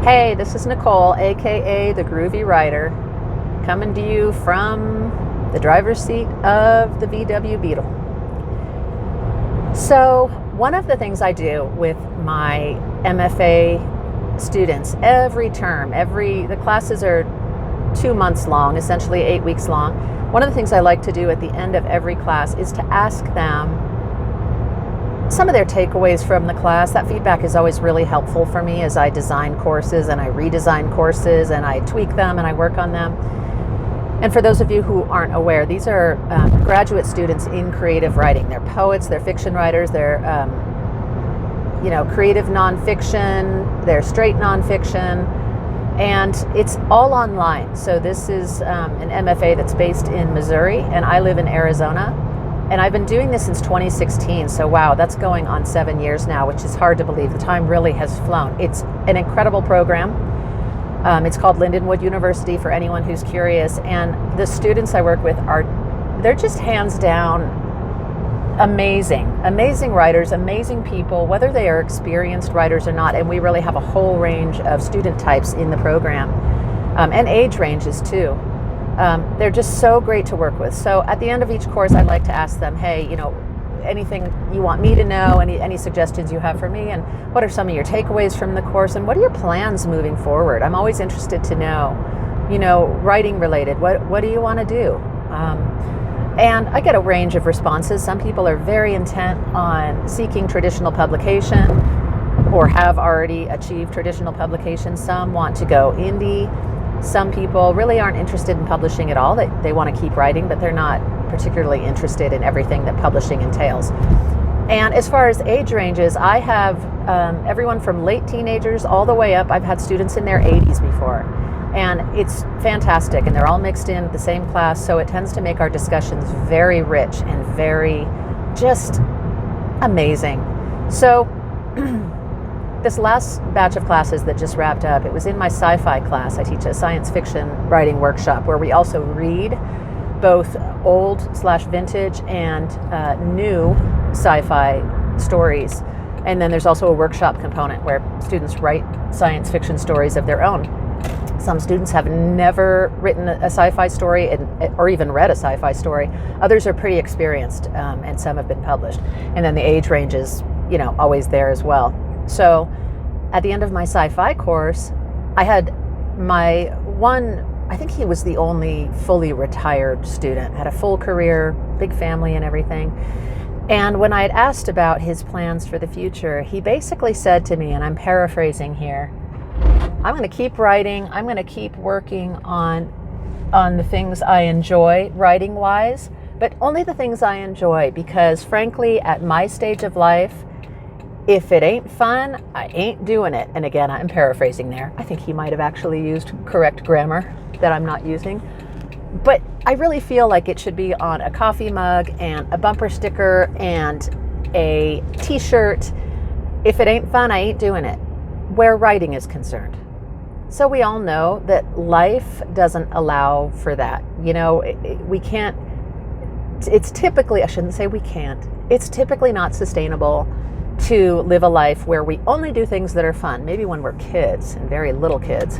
Hey, this is Nicole, aka the Groovy Writer, coming to you from the driver's seat of the VW Beetle. So, one of the things I do with my MFA students every term, the classes are 2 months long, essentially 8 weeks long. One of the things I like to do at the end of every class is to ask them some of their takeaways from the class. That feedback is always really helpful for me as I design courses and I redesign courses and I tweak them and I work on them. And for those of you who aren't aware, these are graduate students in creative writing. They're poets, they're fiction writers, they're creative nonfiction, they're straight nonfiction, and it's all online. So this is an MFA that's based in Missouri, and I live in Arizona. And I've been doing this since 2016, so wow, that's going on 7 years now, which is hard to believe. The time really has flown. It's an incredible program. It's called Lindenwood University for anyone who's curious. And the students I work with they're just hands down amazing writers, amazing people, whether they are experienced writers or not. And we really have a whole range of student types in the program, and age ranges too. They're just so great to work with. So at the end of each course, I'd like to ask them, hey, anything you want me to know, any suggestions you have for me, and what are some of your takeaways from the course, and what are your plans moving forward? I'm always interested to know, writing related, what do you want to do? And I get a range of responses. Some people are very intent on seeking traditional publication or have already achieved traditional publication. Some want to go indie. Some people really aren't interested in publishing at all. They want to keep writing, but they're not particularly interested in everything that publishing entails. And as far as age ranges, I have everyone from late teenagers all the way up. I've had students in their 80s before. And it's fantastic, and they're all mixed in the same class, so it tends to make our discussions very rich and very just amazing. So this last batch of classes that just wrapped up, it was in my sci-fi class. I teach a science fiction writing workshop where we also read both old/vintage and new sci-fi stories. And then there's also a workshop component where students write science fiction stories of their own. Some students have never written a sci-fi story or even read a sci-fi story. Others are pretty experienced, and some have been published. And then the age range is, always there as well. So at the end of my sci-fi course, I had my one, I think he was the only fully retired student, had a full career, big family and everything. And when I had asked about his plans for the future, he basically said to me, and I'm paraphrasing here, I'm going to keep writing, I'm going to keep working on the things I enjoy writing-wise, but only the things I enjoy, because frankly, at my stage of life, if it ain't fun, I ain't doing it. And again, I'm paraphrasing there. I think he might have actually used correct grammar that I'm not using. But I really feel like it should be on a coffee mug and a bumper sticker and a t-shirt. If it ain't fun, I ain't doing it, where writing is concerned. So we all know that life doesn't allow for that. We can't, it's typically, I shouldn't say we can't, it's typically not sustainable to live a life where we only do things that are fun, maybe when we're kids and very little kids.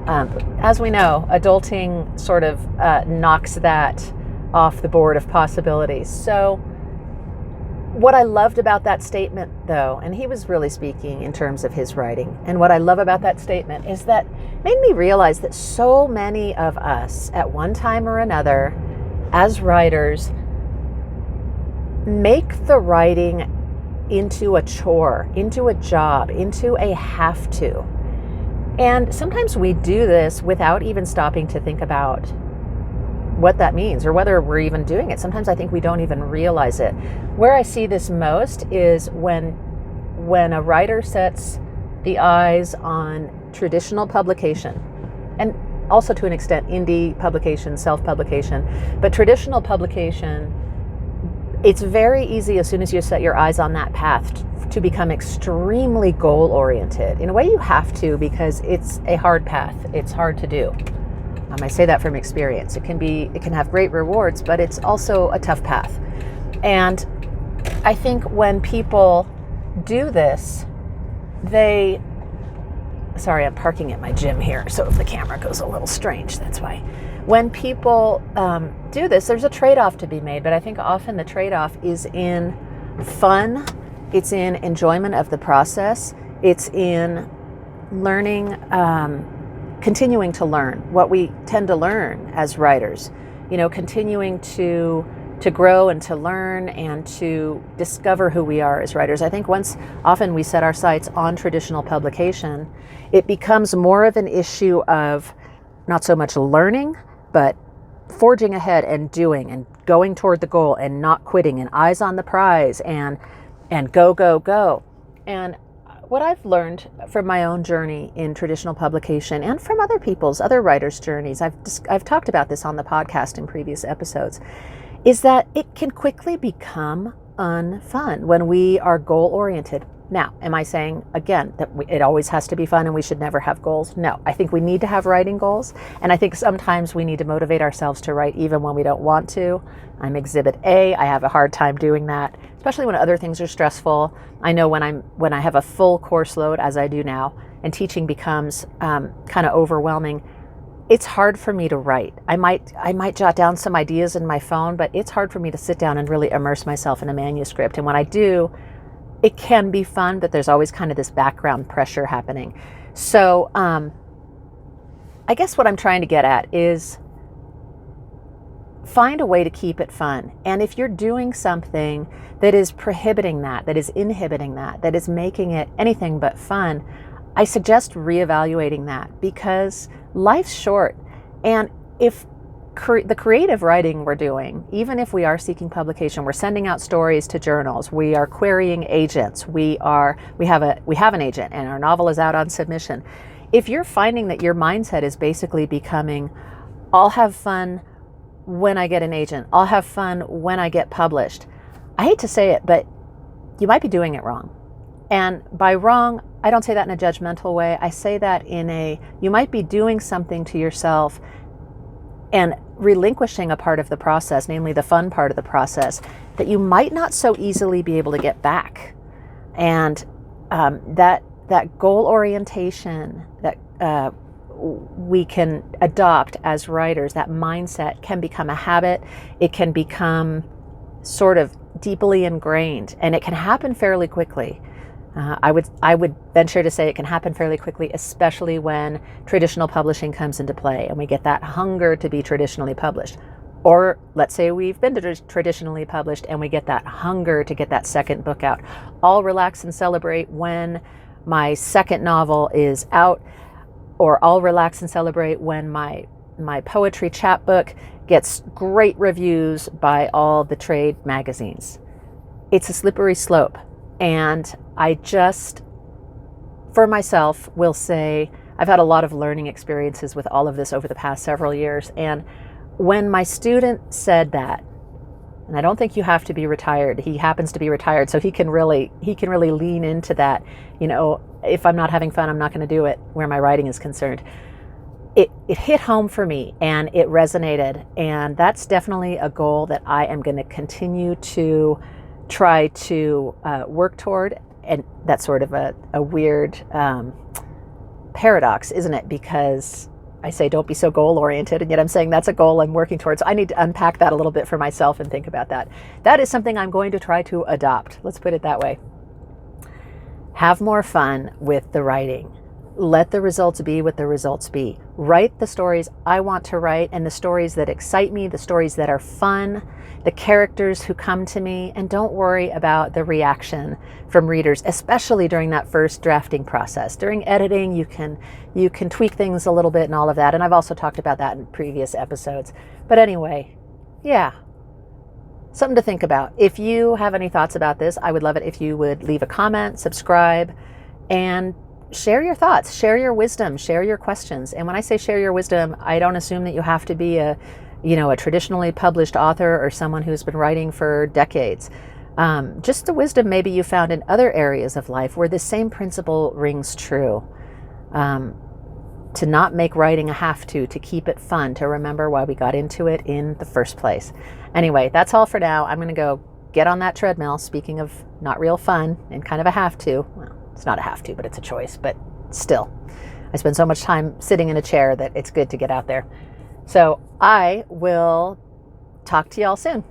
As we know, adulting sort of knocks that off the board of possibilities. So what I loved about that statement, though, and he was really speaking in terms of his writing, and what I love about that statement is that it made me realize that so many of us at one time or another as writers make the writing into a chore, into a job, into a have to. And sometimes we do this without even stopping to think about what that means or whether we're even doing it. Sometimes I think we don't even realize it. Where I see this most is when a writer sets the eyes on traditional publication, and also to an extent indie publication, self-publication, but traditional publication, it's very easy as soon as you set your eyes on that path to become extremely goal-oriented. In a way you have to, because it's a hard path. It's hard to do. I say that from experience. It can have great rewards, but it's also a tough path. And I think when people do this, they sorry, I'm parking at my gym here, so if the camera goes a little strange, that's why. When people do this, there's a trade-off to be made, but I think often the trade-off is in fun, it's in enjoyment of the process, it's in learning, continuing to learn what we tend to learn as writers, continuing to grow and to learn and to discover who we are as writers. I think often we set our sights on traditional publication, it becomes more of an issue of not so much learning, but forging ahead and doing and going toward the goal and not quitting and eyes on the prize and go, go, go. And what I've learned from my own journey in traditional publication and from other writers' journeys, I've talked about this on the podcast in previous episodes, is that it can quickly become unfun when we are goal-oriented. Now, am I saying, again, that it always has to be fun and we should never have goals? No, I think we need to have writing goals. And I think sometimes we need to motivate ourselves to write even when we don't want to. I'm Exhibit A. I have a hard time doing that, especially when other things are stressful. I know when I have a full course load, as I do now, and teaching becomes kind of overwhelming, it's hard for me to write. I might jot down some ideas in my phone, but it's hard for me to sit down and really immerse myself in a manuscript. And when I do, it can be fun, but there's always kind of this background pressure happening. So I guess what I'm trying to get at is find a way to keep it fun. And if you're doing something that is prohibiting that is inhibiting that is making it anything but fun, I suggest reevaluating that, because life's short. And if the creative writing we're doing, even if we are seeking publication, we're sending out stories to journals, we are querying agents, we have an agent and our novel is out on submission. If you're finding that your mindset is basically becoming, I'll have fun when I get an agent, I'll have fun when I get published, I hate to say it, but you might be doing it wrong. And by wrong, I don't say that in a judgmental way. I say that you might be doing something to yourself and relinquishing a part of the process, namely the fun part of the process, that you might not so easily be able to get back. And that goal orientation that we can adopt as writers, that mindset can become a habit. It can become sort of deeply ingrained, and it can happen fairly quickly. I would venture to say it can happen fairly quickly, especially when traditional publishing comes into play and we get that hunger to be traditionally published. Or let's say we've been traditionally published and we get that hunger to get that second book out. I'll relax and celebrate when my second novel is out, or I'll relax and celebrate when my poetry chapbook gets great reviews by all the trade magazines. It's a slippery slope. And I just, for myself, will say I've had a lot of learning experiences with all of this over the past several years. And when my student said that, and I don't think you have to be retired, he happens to be retired, so he can really lean into that, if I'm not having fun, I'm not going to do it, where my writing is concerned. It hit home for me and it resonated. And that's definitely a goal that I am going to continue to try to work toward. And that's sort of a weird paradox, isn't it? Because I say don't be so goal oriented, and yet I'm saying that's a goal I'm working towards. So I need to unpack that a little bit for myself and think about that. That is something I'm going to try to adopt. Let's put it that way. Have more fun with the writing. Let the results be what the results be. Write the stories I want to write, and the stories that excite me, the stories that are fun, the characters who come to me, and don't worry about the reaction from readers, especially during that first drafting process. During editing, you can tweak things a little bit and all of that, and I've also talked about that in previous episodes. But anyway, yeah, something to think about. If you have any thoughts about this, I would love it if you would leave a comment, subscribe, and share your thoughts, share your wisdom, share your questions. And when I say share your wisdom, I don't assume that you have to be a traditionally published author or someone who's been writing for decades. Just the wisdom maybe you found in other areas of life where the same principle rings true. To not make writing a have-to keep it fun, to remember why we got into it in the first place. Anyway, that's all for now. I'm going to go get on that treadmill. Speaking of not real fun and kind of a have-to, well, it's not a have-to, but it's a choice. But still. I spend so much time sitting in a chair that it's good to get out there. So I will talk to y'all soon.